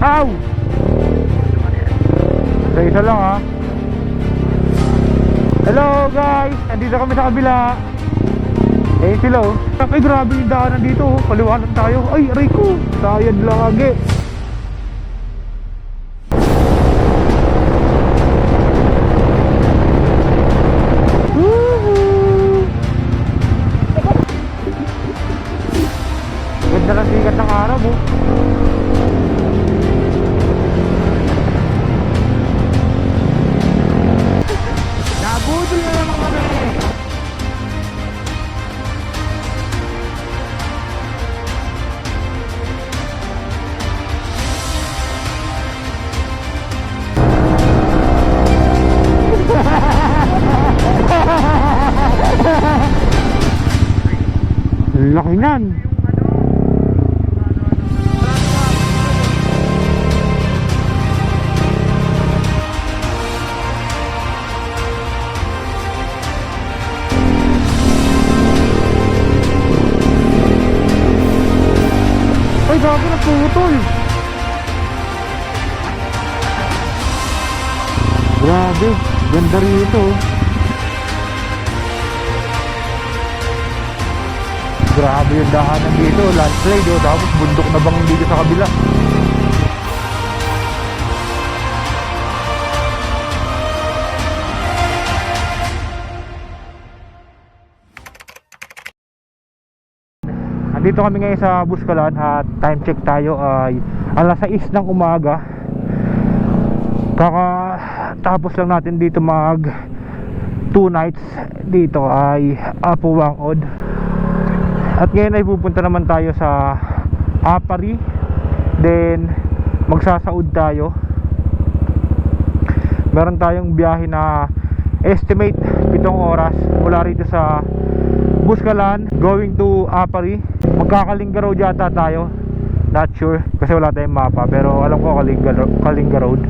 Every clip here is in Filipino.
Ow! Isa lang ha. Hello guys, andito kami sa kabila. Eh sila oh. Ay grabe yung daanan dito oh. Paliwanag tayo. Ay aray ko, sayad lagi. Ganda ng sikat ng araw oh. Nabudol na naman kami. Laki nan. Ay, grabe na putol. Grabe, ganda rito. Grabe yung daanan dito, landslide oh. Tapos bundok na bang dito sa kabila. Andito kami ngayon sa Buscalan at time check tayo ay alas 6 ng umaga. Kakatapos lang natin dito mag 2 nights dito ay Apo Wangod. At ngayon ay pupunta naman tayo sa Apari. Then magsasaud tayo. Meron tayong biyahe na estimate 7 oras mula rito sa Buscalan going to Apari. Magkakalinga road yata tayo. Not sure kasi wala tayong mapa, pero alam ko Kalinga road.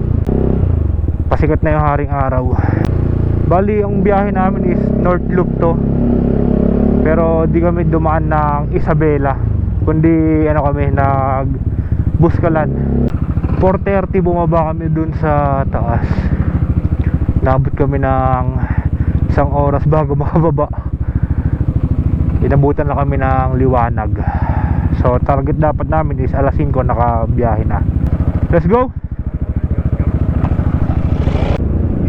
Pasikat na yung haring araw. Bali ang biyahe namin is North Loop to. Pero di kami dumaan ng Isabela, kundi ano kami nag Buscalan. 4:30 bumaba kami dun sa taas. Nabot kami ng 1 oras bago makababa. Inabutan lang kami ng liwanag. So target dapat namin is alas 5 nakabiyahe na. Let's go.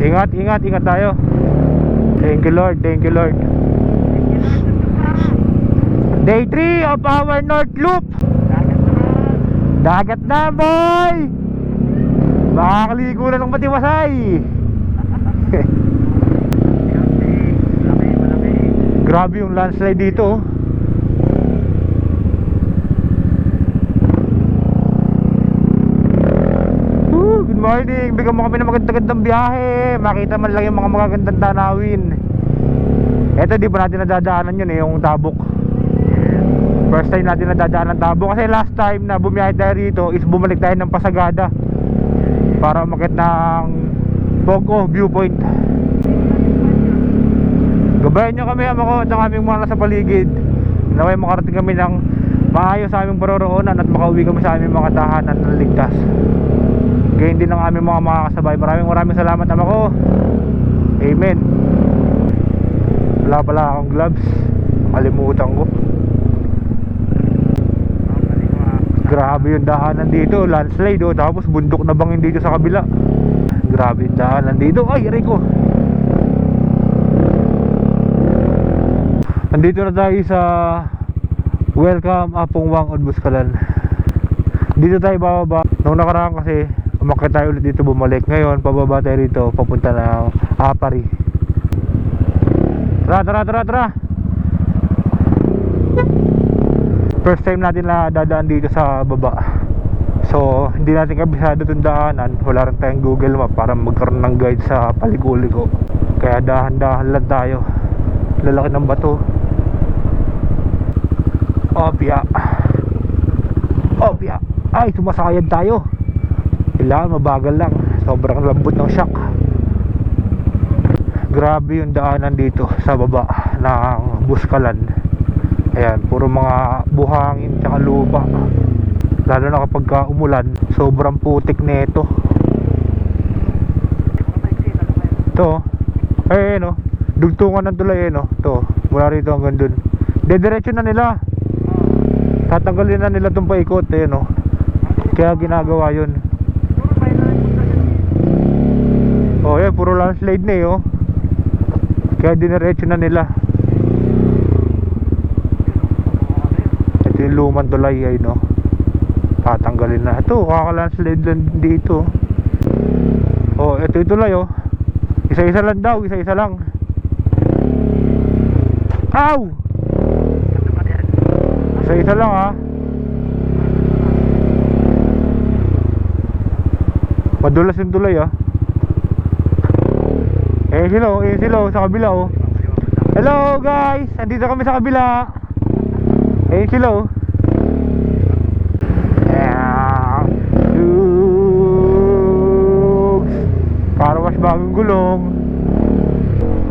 Ingat tayo. Thank you Lord, thank you Lord. Day 3 of our North Loop. Dagat na boy. Makakaligo na ng matiwasay. Grabe yung landslide dito. Good morning. Bigyan mo kami ng magandang biyahe. Makita man lang yung mga magagandang tanawin. Eto di ba natin nadadaanan yun yung Tabuk. First time natin nadadaan ng Tabuk. Kasi last time na bumiyahe tayo rito is bumalik tayo ng Pasagada para umakyat ng Poco Viewpoint. Gabayan nyo kami ako at ng aming mga nasa paligid. Naway makarating kami ng maayos sa aming paroroonan at makauwi kami sa aming mga tahanan ng ligtas. Gayon din ang aming mga makakasabay. Maraming salamat naman ko. Amen. Wala pala akong gloves. Kalimutan ko. Grabe yung daanan dito, landslide oh. Tapos bundok na bangin dito sa kabila. Grabe yung daanan dito. Ay, aray ko. Nandito na tayo sa Welcome Apong Wangod Buscalan. Dito tayo bababa. Nung nakaraan kasi umakyat tayo ulit dito, bumalik. Ngayon pababa tayo rito papunta ng Apari. Tara. First time natin na dadaan dito sa baba. So hindi natin kabisado itong daanan. Wala rin tayong Google Map para magkaroon ng guide sa paliko-liko. Kaya dahan-dahan lang tayo. Lalaki ng bato. Obya. Ay, sumasayad tayo. Kailangan mabagal lang. Sobrang lambot ng shock. Grabe yung daanan dito sa baba ng Buscalan. Ayan, puro mga buhangin tsaka lupa. Lalo na kapag umulan, sobrang putik nito. Ito, no, dugtungan ng tulay no. Ito, mula rito hanggang dun. Dediretso na nila. Tatanggalin na nila itong paikot no. Kaya ginagawa yun. Oh, puro landslide na oh. Kaya diniretso na nila. Ito yung lumang tulay no. Tatanggalin na. Ito, kaka-landslide lang dito. Oh, ito yung tulay oh. Isa-isa lang daw, isa-isa lang. Ow! Isa-isa lang ha. Madulas yung tulay ha. Silo, sa kabila oh. Hello guys, andito kami sa kabila. Silo. Para mas bagong gulong.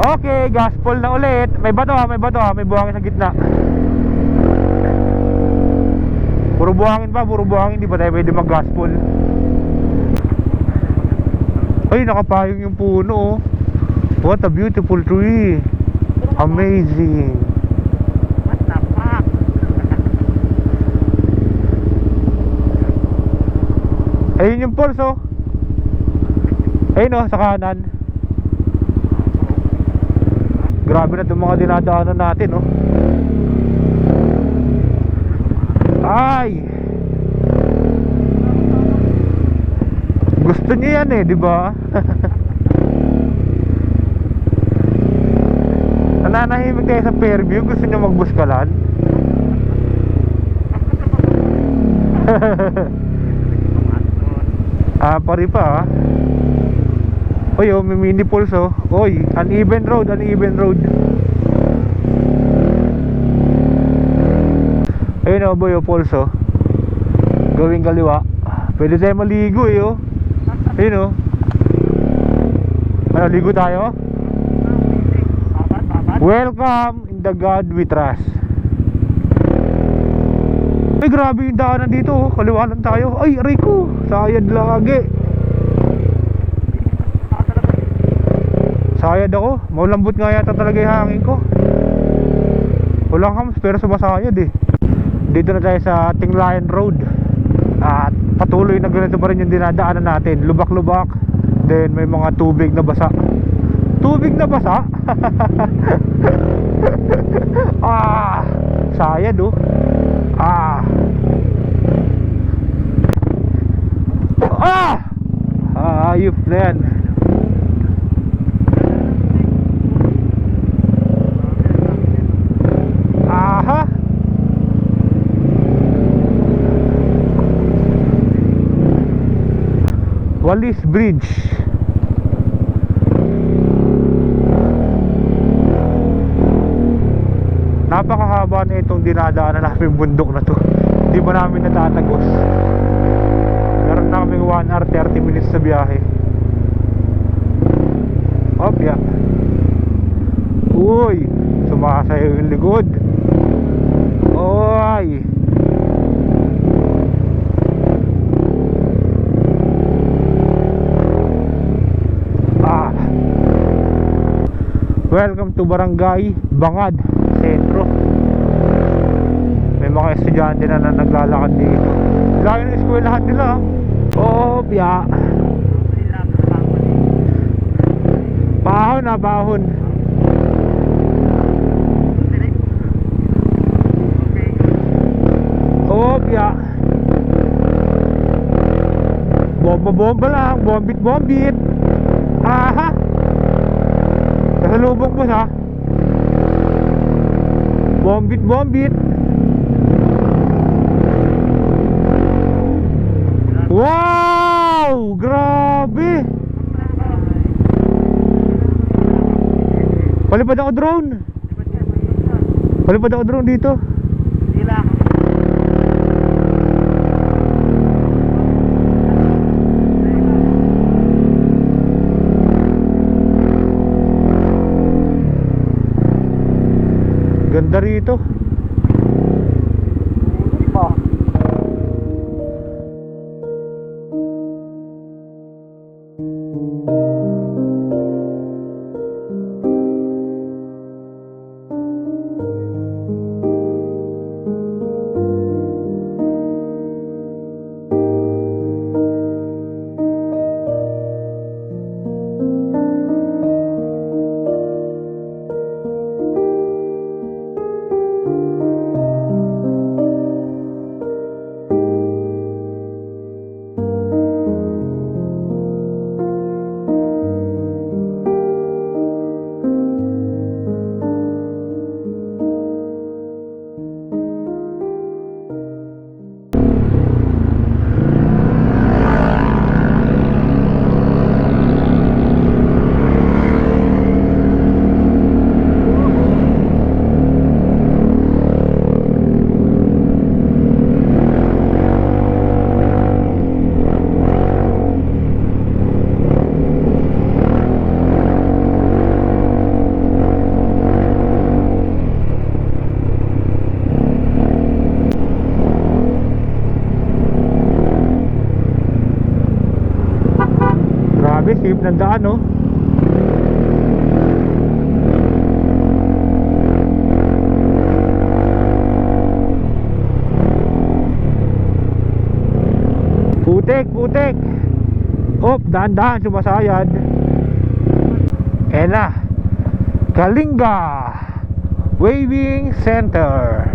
Okay, gaspol na ulit. May bato ha, may buhangin sa gitna. Puro buhangin, di ba tayo pwede mag-gaspol? Ay, nakapayong yung puno oh. What a beautiful tree. Amazing. What the fuck? Ayun yung pulse oh. Ayun oh, sa kanan. Grabe na itong mga dinadaanan natin oh. Ay, gusto niyo yan di ba? Nananahimik kayo sa Fairview. Gusto niyo magbuskalan? Pari pa Oy, may mini pulse oh. Oy, uneven road. Ayun oh, boy, pulse oh. Gawing kaliwa. Pwede tayo maligo oh. Ayun oh. Ano, ligo tayo? Welcome in the God we trust. Ay, grabe yung daanan dito oh. Kaliwa lang tayo. Ay, aray ko, sayad lagi. Sayad ako. Maulambot nga yata talaga yung hangin ko. Walang hams pero sumasayad Dito na tayo sa Tinglayan Road. At patuloy na ganito pa rin yung dinadaanan natin. Lubak-lubak. Then may mga tubig na basa. Tubig na basa? Sayad oh. Ayop na yan. Walis Bridge. Napakahaba na itong dinadaanan namin bundok na to. Hindi ba namin natatagos? Meron na kaming 1 hour 30 minutes sa biyahe. Opya. Uy, sumasayaw yung likod. Oy. Welcome to Barangay Bangad Sentro. May mga estudyante na naglalakad dito. Layo ng eskwelahan nila. Opya. Bahon bahon. Opya. Bomba lang. Bombit. Aha. Kasalubong mo ha. Bombit. Wow! Grabe! Palipad ako drone dito. Ganda rito. sikip ng daan, no? Putik, putik. Op, dahan-dahan, sumasayad. Ayan na, Kalinga Waving Center.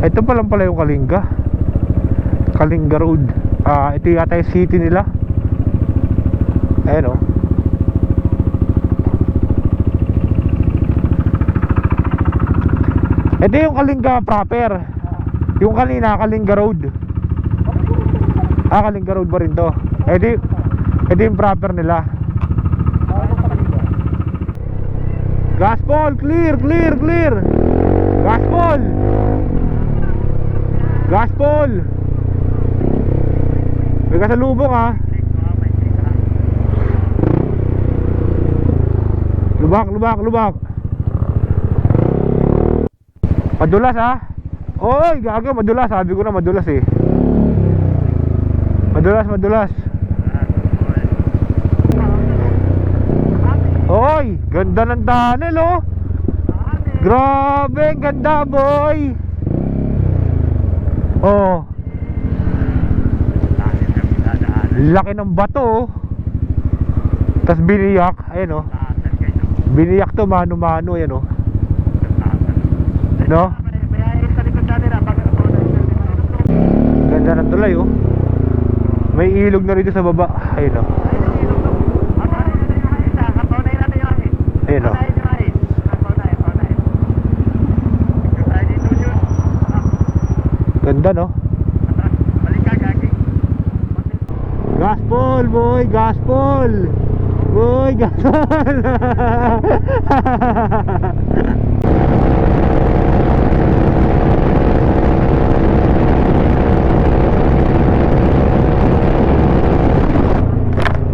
Ito pa lang pala yung Kalinga Road. Ito yata yung city nila. Ayan o. Ito yung Kalinga proper. Yung kanina Kalinga Road. Kalinga Road ba rin to? Ito yung proper nila. Gaspol, clear, clear, clear. Gaspol. Gaspol. May kasalubong ha. Lubak, lubak, lubak. Madulas ha. Oy, gago, madulas. Sabi ko na madulas eh. Madulas, madulas. Oy, ganda ng tunnel oh. Grabe, ganda boy. Oh, laki ng bato oh. Tas biniyak, ayun oh. Biniyak to mano-mano, ayan oh. No? Ganda ng tulay oh. May ilog na rito sa baba, ayun oh. Ayun oh. Ganda no? Gaspol boy, gaspol. Boy, gaspol.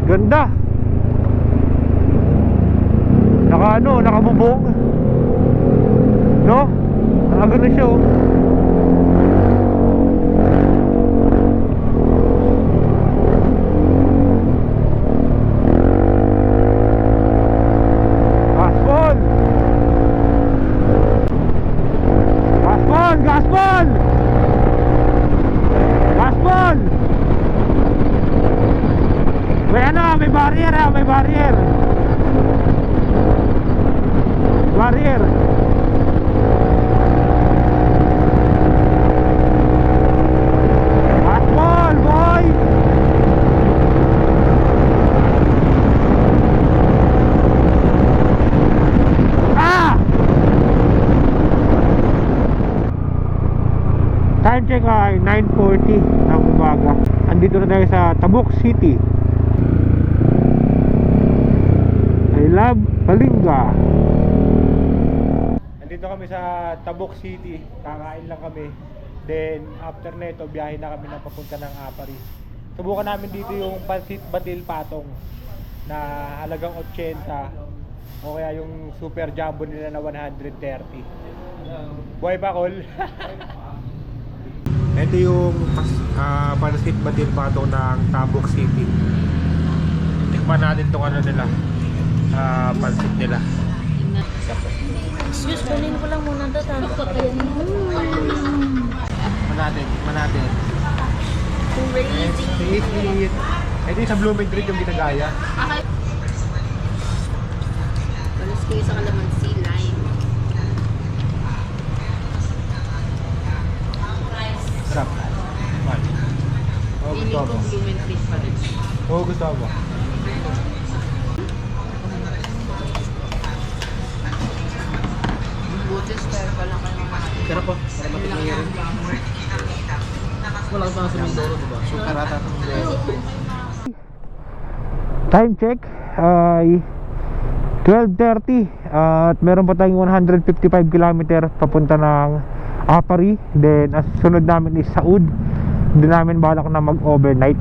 Ganda. Nakabubong. No? Nakagano siya oh. Gaspol! Gaspol! May ano, may barrier ha, may barrier. Barrier. Gaspol, boy! Time check ay 9:40 ng umaga. Andito na tayo sa Tabuk City. I love Kalinga. Andito kami sa Tabuk City. Kakain lang kami. Then after neto, biyahe na kami ng papunta ng Apari. Subukan namin dito yung Pansit Batil Patong na halagang 80 o kaya yung super jumbo nila na 130. Buhay pa, Col. Ito yung Pansit Batil Patong ng Tabuk City. Tikman natin itong ano nila, pansit nila. Diyos, kunin ko lang muna ito. Tikman natin. Crazy. Ito yung sa Blooming Treat yung ginagaya. Balas kayo sa kalamansi, lime. Sarap. Oh, Hindi gusto ko mo? blumentritt pa rin. Oh, gusto mo? Butis, pero pa lang kayo makakita. Pero po, para matikman nyo rin. Wala ka pa sa Mindoro, diba? Super ata sa Mindoro. Time check ay 12:30 at meron pa tayong 155 km papunta ng Apari. Then as sunod namin is Saud. Hindi namin balak na mag-overnight.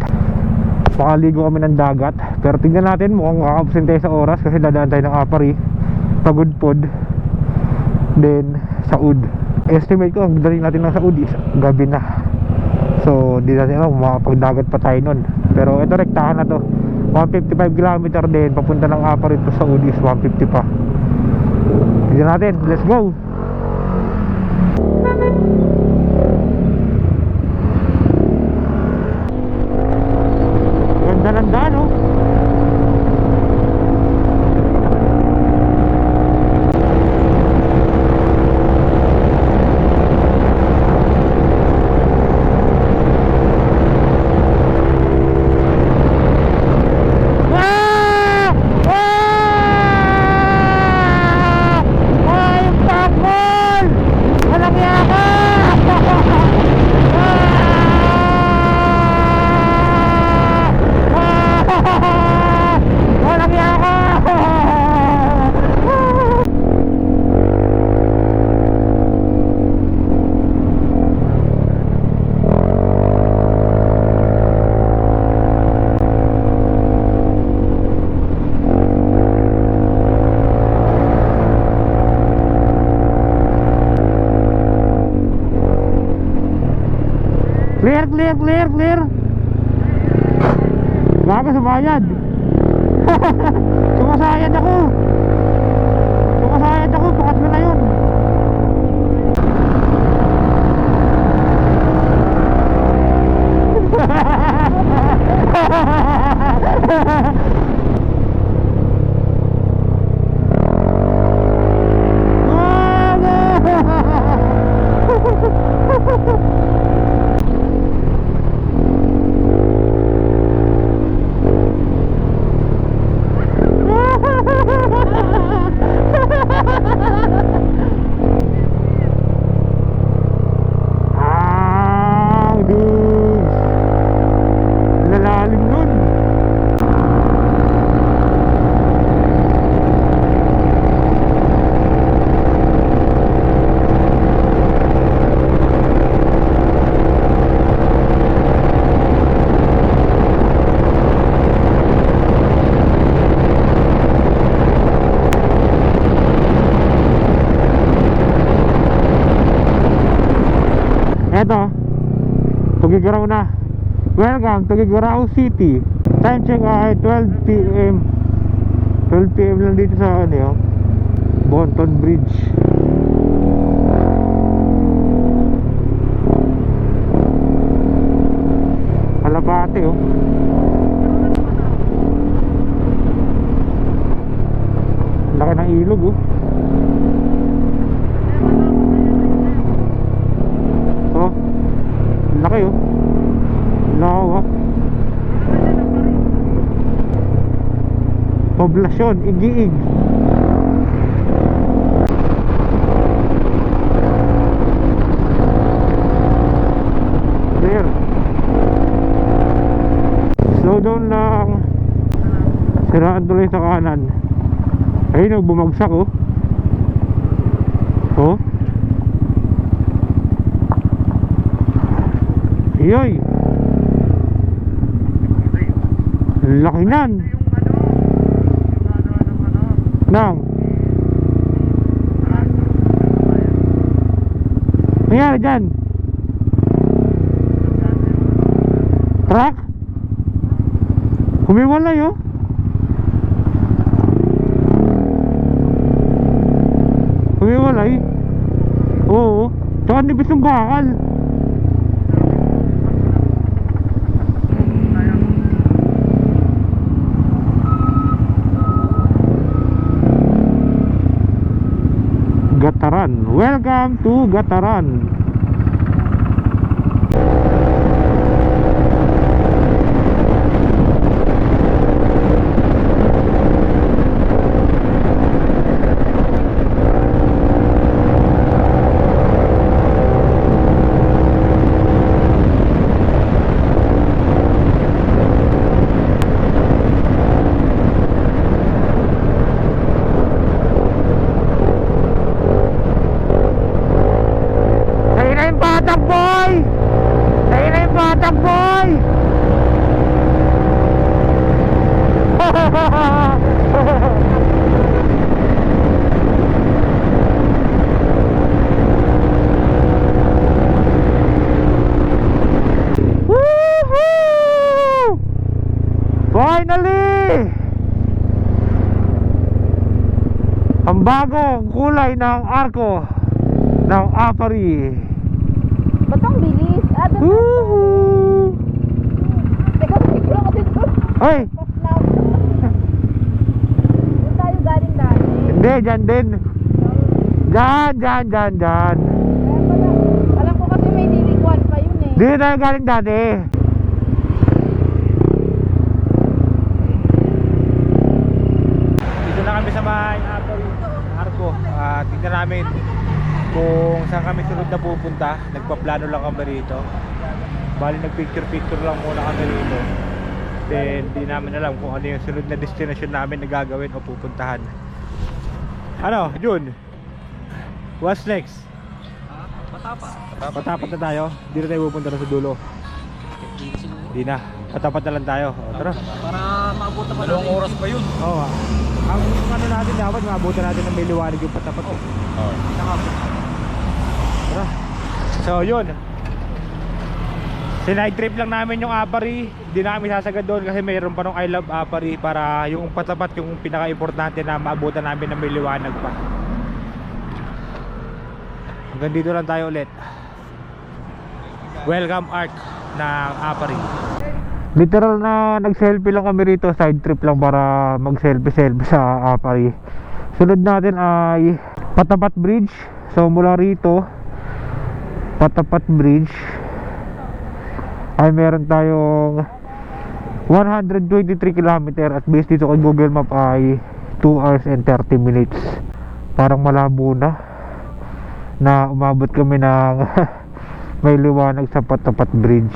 Makaligo kami ng dagat. Pero tingnan natin, mukhang kakapsin tayo sa oras kasi dadaan tayo ng Apari, Pagudpod, then Saud. Estimate ko ang dating natin ng Saud is gabi na. So di natin alam, makapagdagat pa tayo nun. Pero ito rektahan na to. 155 km din papunta ng Apa rito sa Udis. 150 pa. Tignan natin, let's go. Ganda ng daan, oh. Clear. Bago sumayad. Sumasayad ako. Pakat mo na yun. Eto, Tugigaraw na. Welcome to Tugigaraw City. Time check ay 12 PM. 12 PM lang dito sa ano yun, Bonton Bridge. Alabate, oh. Laki ng ilog, oh. Oh, laki, oh. Lawak. Poblasyon, Igiig. There. Slow down lang. Siraan tuloy sa kanan. Ayun, oh, bumagsak, oh. Oh. Iyoy. Laki nan. Nang nangyari dyan? Truck? Humiwalay, oh. Humiwalay. Oo. Tsaka nipis ng bakal. Gataran. Welcome to Gataran. bagong kulay ng arko ng Apari. Ba't ang bilis? Doon Woohoo! Teka, picture ako dito. Hoy! Pa-snap. Doon tayo galing dati. Hindi, dyan din. Dyan. Kaya pala, alam ko kasi may lilikwan pa yun eh. Dito tayo galing dati. Dito na kami sa may Arco. Tignan namin kung saan kami sunod na pupunta. Nagpaplano lang kami rito. Bali nagpicture lang muna kami rito. Then di namin alam kung ano yung sunod na destination namin na gagawin o pupuntahan. Ano, Jun? What's next? Patapat na tayo. Di na tayo pupunta na sa dulo. Di na. Patapat na lang tayo. O, tara. Para maabutan pa natin. Oras pa yun. Oo nga. Ang ano natin dapat maabutan natin ng may liwanag yung patapat. Oo. Tara. So yun. Sinight trip lang namin yung Apari. Hindi na kami sasagad doon kasi mayroon pa nung I Love Apari para yung patapat yung pinaka-importante na maabutan namin ng may liwanag pa. Hanggang dito lang tayo ulit. Welcome Arc ng Apari. Literal na nag-selfie lang kami rito. Side trip lang para mag-selfie sa Apari. Sunod natin ay Patapat Bridge. So mula rito Patapat Bridge ay meron tayong 123 km at based dito kay Google Map ay 2 hours and 30 minutes. Parang malabo na umabot kami ng may liwanag sa Patapat Bridge.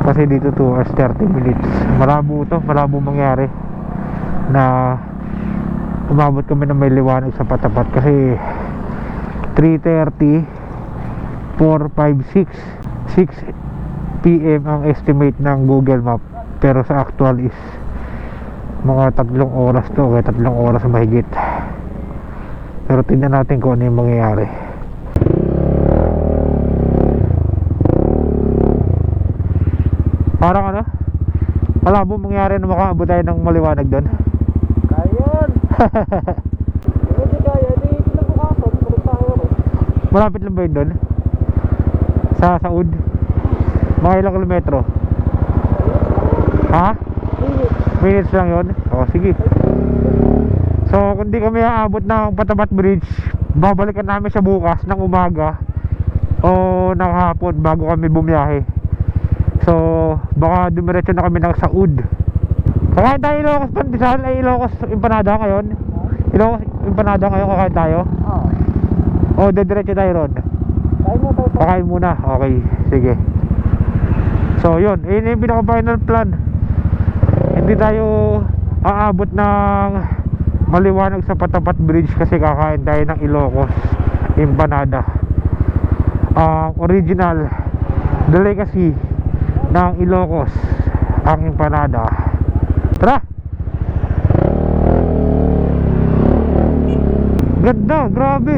Kasi dito 2 hours 30 minutes. Malabo mangyari na umabot kami ng may liwanag sa Patapat kasi 3:30, 4, 5, 6 PM ang estimate ng Google Map, pero sa actual is mga 3 oras to, kaya 3 oras mahigit. Pero tingnan natin kung ano yung mangyayari. Parang ano, malabo mangyari na makaabot tayo ng maliwanag doon. Kaya yun. Hindi kaya, di kinabukasan. Pulit tayo rin. Malapit lang ba yun doon? Sa Saud? Mga ilang kilometro? Ha? Minutes lang yun? O sige. So kung di kami aabot ng Patapat Bridge, babalikan namin siya bukas ng umaga o ng hapon bago kami bumiyahe. So baka dumiretso na kami ng Saud. Kakain tayo Ilocos Pandesal ay Ilocos Empanada ngayon. Ilocos Empanada ngayon kakain tayo. O dediretso tayo ron. Kakain muna. Okay, sige. So yun, yun yung pinaka final plan. Hindi tayo aabot ng maliwanag sa Patapat Bridge kasi kakain tayo ng Ilocos Empanada. Ang original delicacy ng Ilocos, ang empanada. Tara! Ganda, grabe.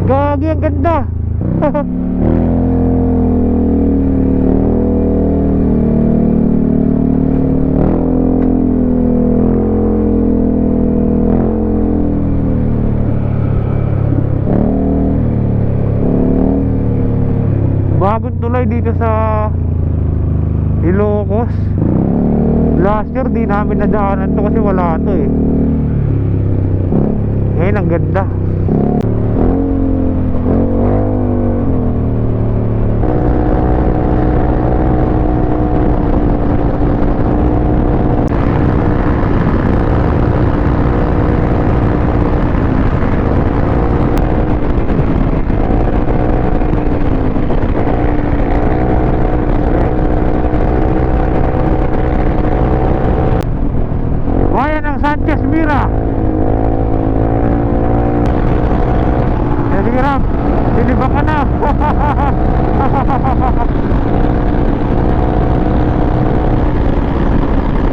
Gagi, ang ganda. Bagong tulay dito sa Ilocos. Last year di namin nadaanan to kasi wala to eh. Ngayon ang ganda. Bayan ng Sanchez Mira. Sige Ram, sinibak ka na.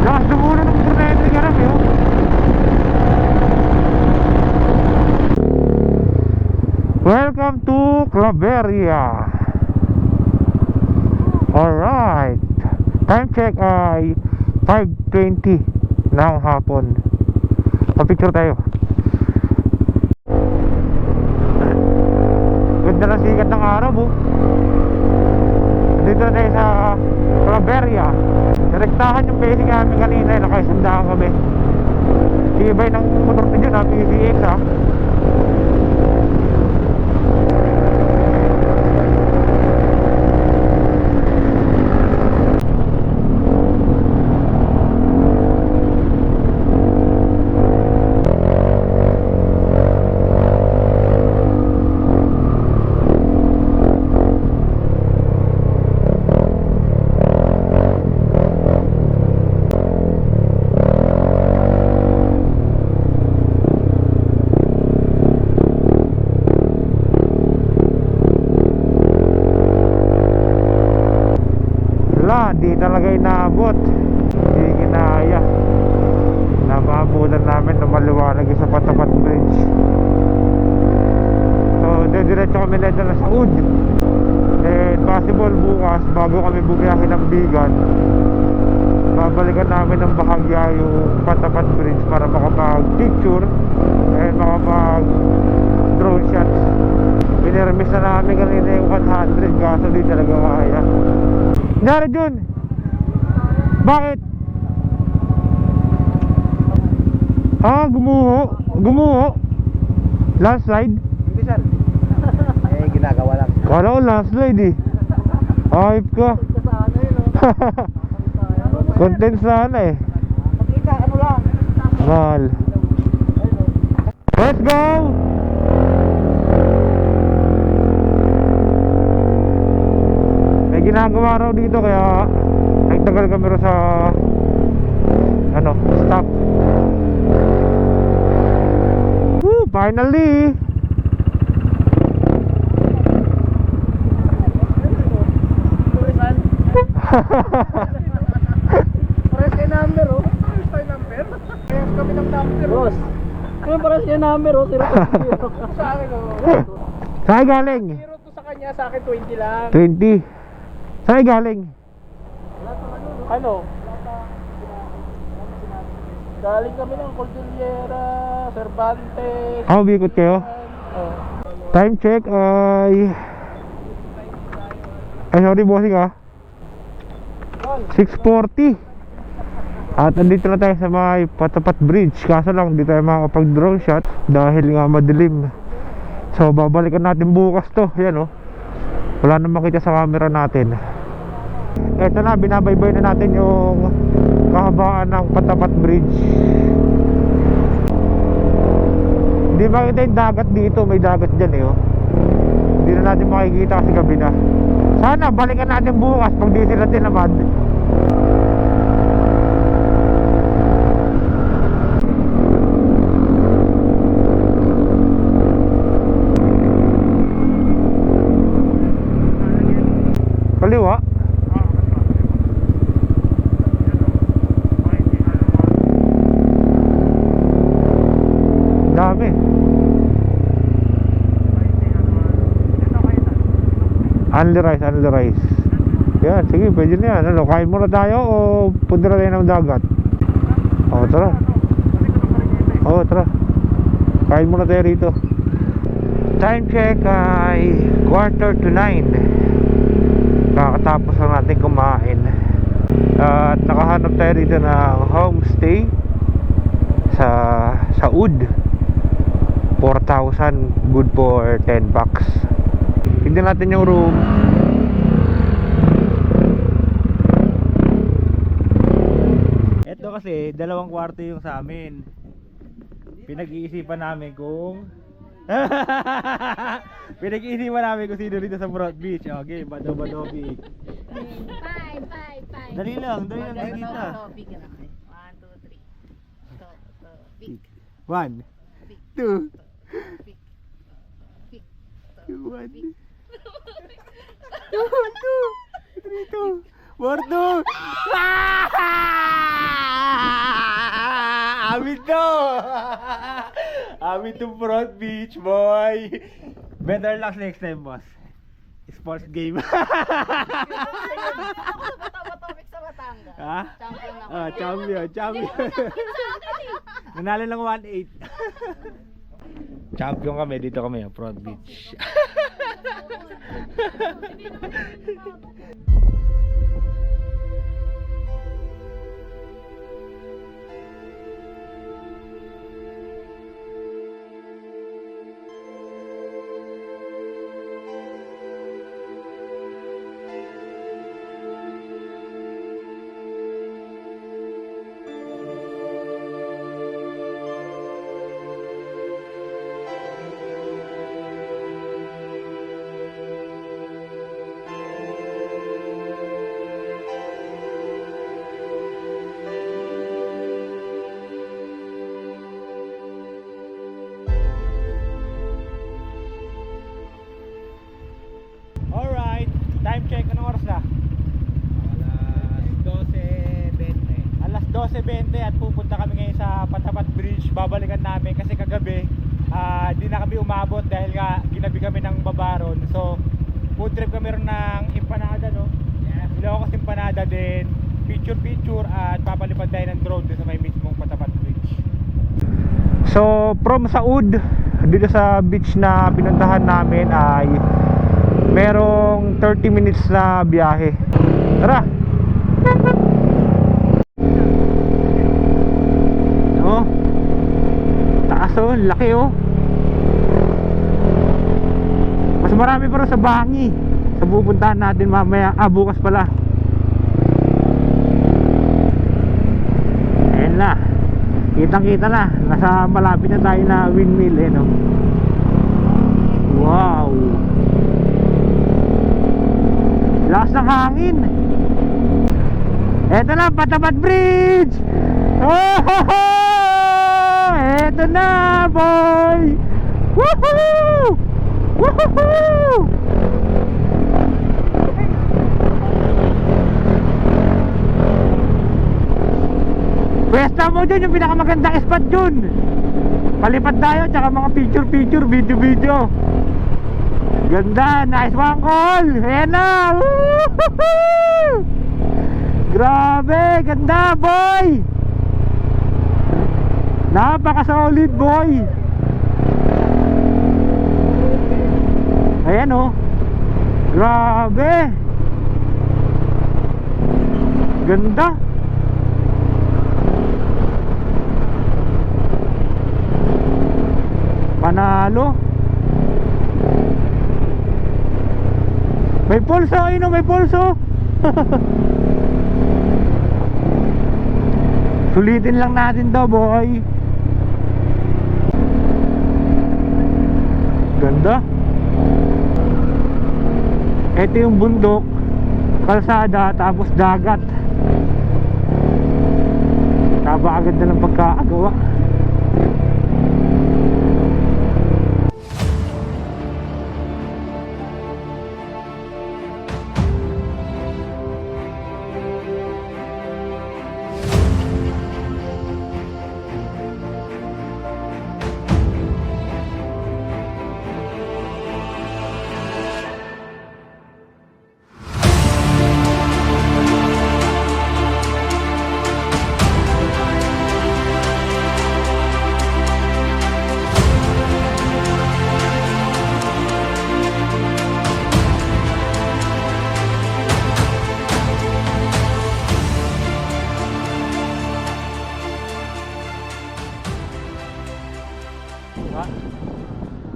Lakas dumulo ng motor na entry karami oh. Welcome to Claveria. Alright. Time check ay 5:20 ng hapon. Pa-picture tayo. Ganda na sikat ng araw oh. Dito na tayo sa Claveria. Direktahan yung basic namin kanina. Nakaisandaan kami. Tibay ng motor na dyan ha. PCX ha. Di talaga inaabot, di kinaya na maabutan namin na maliwanag sa Patapat Bridge. So diretso kami na dyan sa Ud. And possible bukas bago kami bumiyahin ng Bigan, babalikan namin ng bahagya yung Patapat Bridge para makapag picture and makapag drone shots. Pinirmis na namin kanina yung 100 kaso di talaga kaya. Nari Jun, bakit? Ah, gumuho. Gumuho. Landslide? Hindi sir. Ginagawa lang. Kala ko landslide eh. Ayop ka. Kasana yun oh. Content sana eh. Makita, ano lang. Mahal. Let's go! May ginagawa raw dito kaya nagtagal kami rin sa stop. Woo, finally! Turisan. Pares kayo number oh. Pares kayo number? Pares kami ng number. Boss. Kaya pares kayo number oh. 0 sa akin oh. Saan galing? 0 to sa kanya, sa akin 20 lang. 20. Saan galing? Ano? Galing kami ng Cordillera, Cervantes. Bikot kayo? Oh. Time check ay sorry bossing 6:40. At andito na tayo sa may Patapat Bridge. Kaso lang di tayo makapag drone shot dahil nga madilim. So babalikan natin bukas to. Yan oh. Wala na makita sa camera natin. Eto na, binabaybay na natin yung kahabaan ng Patapat Bridge. Hindi makita yung dagat dito. May dagat dyan eh oh. Hindi na natin makikita kasi gabi na. Sana balikan natin bukas pag di sila tinamad. Kaliwa? Dami. Only rice. Yan, sige, pwede na yan. Ano, kain muna tayo o punta na tayo ng dagat? Oo, tara. Oo, tara. Kain muna tayo rito. Time check ay 8:45. Kakatapos lang natin kumain. At nakahanap tayo rito ng homestay sa Ud. 4,000, good for 10 bucks. Tignan natin yung room. Ito kasi 2 kwarto yung sa amin. Pinag-iisipan namin kung sino dito sa Broad Beach. Okay, Badobik. Bye. Dali lang nakikita. 1 2 1 2 3 2 Bordo! Amin to! Amin to Front Beach, boy! Better luck next time, boss. Sports game. Ako sa topic sa Batangas. Ha? Champion ako. Ah, champion. Nanalo ng 1-8. Champion kami, dito kami, Front Beach. Alright, time check. Anong oras na? Alas 12:20 at pupunta kami ngayon sa Patapat Bridge. Babalikan namin kasi kagabi di na kami umabot dahil nga ginabi kami ng Babaron. So food trip kami rin ng Empanada, no? Ilocos Empanada din, picture at papalipad tayo ng drone dun sa may mismong Patapat Bridge. So from Saud dito sa beach na pinuntahan namin ay merong 30 minutes na biyahe. Tara! Oh, taas oh, laki oh. Mas marami pa rin sa Bangi sa pupuntahan natin mamaya. Bukas pala. Ayan na, kitang kita na. Nasa malapit na tayo na windmill eh, no? Wow, lakas ng hangin. Eto na, Patapat Bridge. Oh, eto na, boy. Woohoo! Woohoo! Pwesta mo dyan, yung pinakamagandang spot dyan. Palipad tayo, tsaka mga picture, video. Ganda, nice one call. Ayan na. Woohoo! Grabe, ganda boy. Napaka-solid boy. Ayan oh. Grabe. Ganda. Panalo. May pulso, ayun oh, may pulso. Sulitin lang natin to, boy. Ganda. Ito yung bundok, kalsada, tapos dagat. Napakaganda ng pagkakagawa.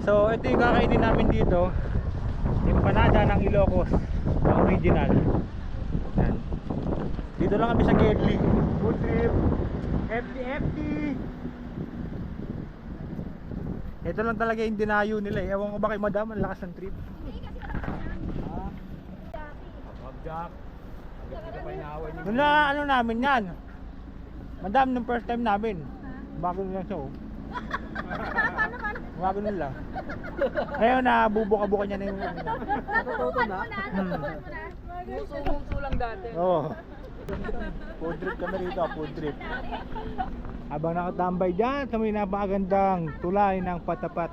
So ito yung kakainin namin dito, empanada ng Ilocos na original. Yan. Dito lang kami sa Gedli. Food trip FT. Ito lang talaga yung dinayo nila eh. Ewan ko ba kay madam, ang lakas ng trip. Jack. Nung na ano namin yan, madam, nung first time namin, bago nila show. Bago nila. Ngayon na bubuka-buka niya na yung Natututo na? Muso lang dati. Oo. Food trip kami rito, food trip. Habang nakatambay dyan sa may napakagandang tulay ng Patapat.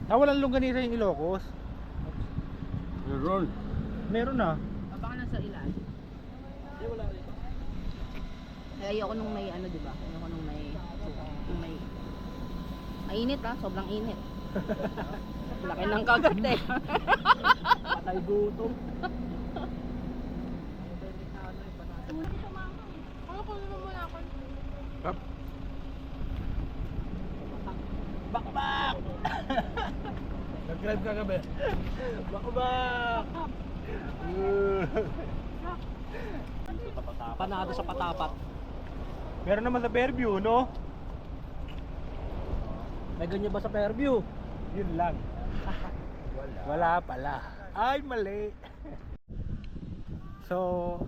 Walang longganisa yung Ilocos. Meron. Meron na. Baka nasa ilan. Kaya ayoko nung may ano, di ba? Ayoko nung may mainit ha, sobrang init. Laki ng kagat eh. Patay gutom. Bakbak! Nag-drive ka gabi. Bakbak! Panado sa patapat. Meron naman sa Fairview, no? May ganyan ba sa Fairview? Yun lang. Wala pala. Ay, mali. So,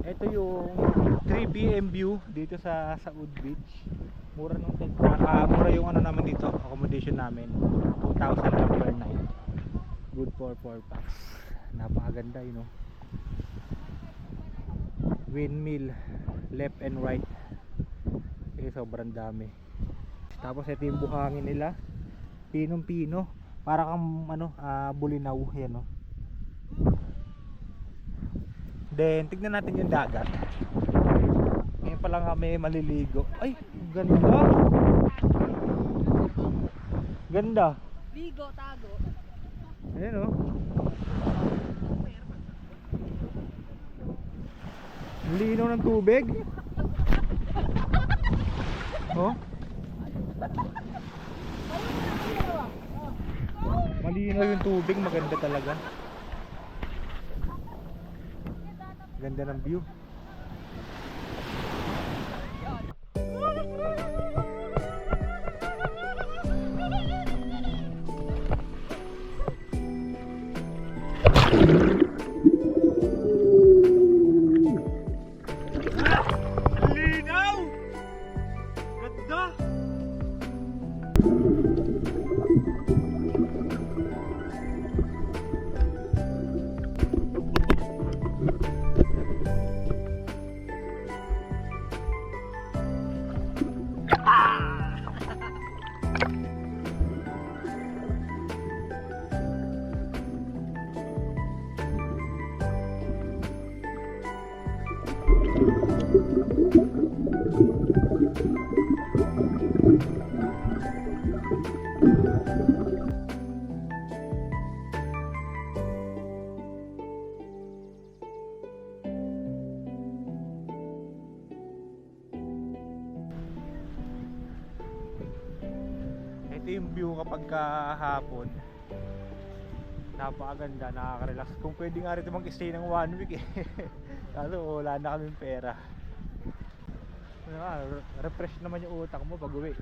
ito yung 3 PM view dito sa Saud Beach. Mura nung mura yung ano naman dito, accommodation namin. 2,000 lang per night. Good for 4 packs. Napakaganda yun, no? Windmill left and right. Sobrang dami. Tapos ito yung buhangin nila. Pinong-pino. Para kang ano, bulinaw yan, no. Then tignan natin yung dagat. Ngayon pa lang kami maliligo. Ay, ganda. Ganda. Ligo, tago. Ayan, no. Ang linaw ng tubig. Oh. Malinaw yung tubig, maganda talaga. Ganda ng view. Linaw! Ganda! Ito yung view kapag kahapon. Napakaganda, nakaka-relax. Kung pwede nga rito mag-stay ng 1 week eh. Kaso wala na kaming pera. Refresh naman yung utak mo pag uwi.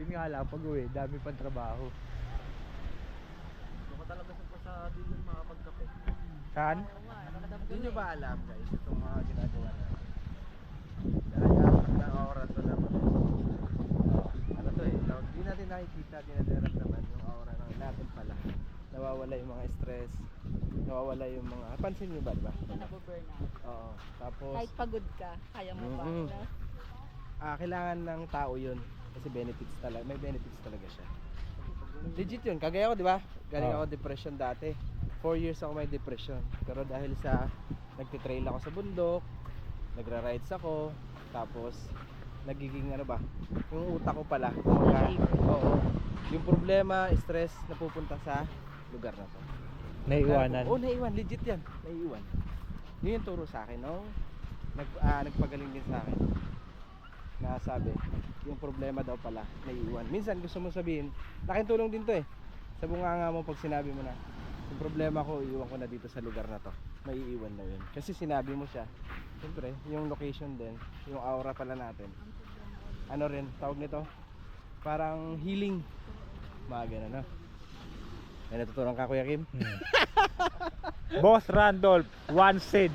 Yun nga lang, pag uwi, dami pang trabaho. Baka talaga sa dito makapagkape. Saan? Hindi nyo ba alam guys itong mga ginagawa na? Dahil na oras na naman. Ano to eh, hindi natin nakikita, hindi natin naramdaman yung aura ng natin pala. Nawawala yung mga stress, nawawala yung mga, pansin nyo ba diba? Nabuburnout. Oo, tapos Kahit pagod ka, kaya mo pa. Mm-mm. No? kailangan ng tao yun kasi benefits talaga, may benefits talaga siya. Legit yun, kagaya ko diba? Galing ako depression dati. 4 years ako may depression. Pero dahil sa nagtitrail ako sa bundok, nagra-rides ako, tapos nagiging ano ba, yung utak ko pala, oo, yung problema, stress, napupunta sa lugar na to. Naiiwanan. Oo, naiiwan, legit yan, naiiwan. Yun yung turo sa akin, no? Nagpagaling din sa akin. Na sabi, yung problema daw pala, naiiwan. Minsan gusto mo sabihin, laking tulong din to eh. Sa bunganga mo pag sinabi mo na, yung problema ko, iiwan ko na dito sa lugar na to. Maiiwan na yun. Kasi sinabi mo siya. Siyempre, yung location din, yung aura pala natin. Ano rin, tawag nito? Parang healing. Mga ganun, no? May natutunan ka, Kuya Kim? Boss Randolph, one said.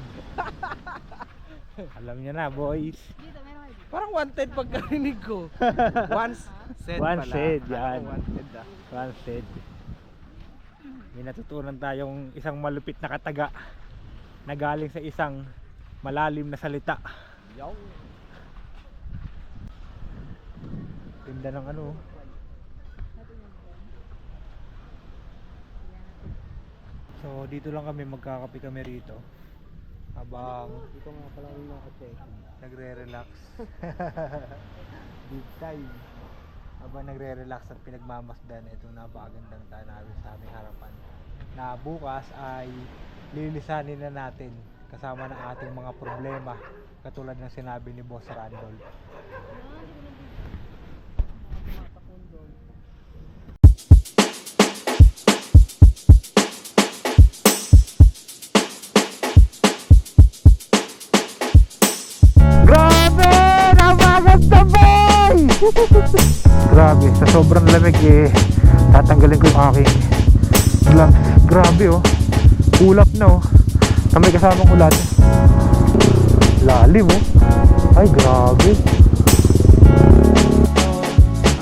Alam niya na, boys. Dito, meron kayo. Parang wanted pagkarinig ko. Once said Once pala. said, Akala yan. ko wanted ah. One said. May natutunan tayong isang malupit na kataga na galing sa isang malalim na salita. Yo. Tinda ng ano. So dito lang kami, magkakape kami rito habang Dito nga pala yung naka-check. nagre-relax. Deep time. Habang nagre-relax at pinagmamasdan itong napakagandang tanawin sa aming harapan, na bukas ay lilisanin na natin kasama ng ating mga problema, katulad ng sinabi ni Boss Randolph. Grabe! Napakaganda boy! Grabe, sa sobrang lamig tatanggalin ko yung aking gloves. Grabe oh, ulap na oh, na may kasamang ulan. Lalim oh, ay grabe.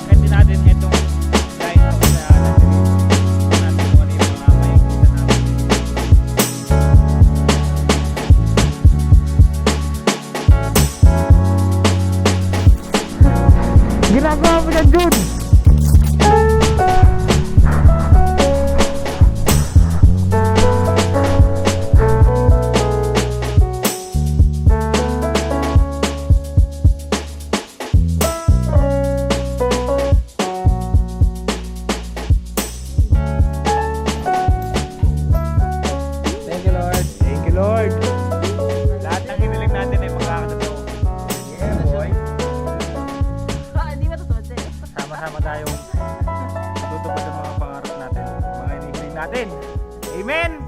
Akitin natin itong lighthouse na natin kung ano yung mga makikita natin. Ginagawa mo yan, Jun! Thank you, Lord. Thank you, Lord! Lahat ng hiniling natin ay magkakatotoo. Yeah, boy! Hindi ba totoo, Jay? Sama-sama tayong tutupad ang mga pangarap natin, mga hinihiling natin. Amen!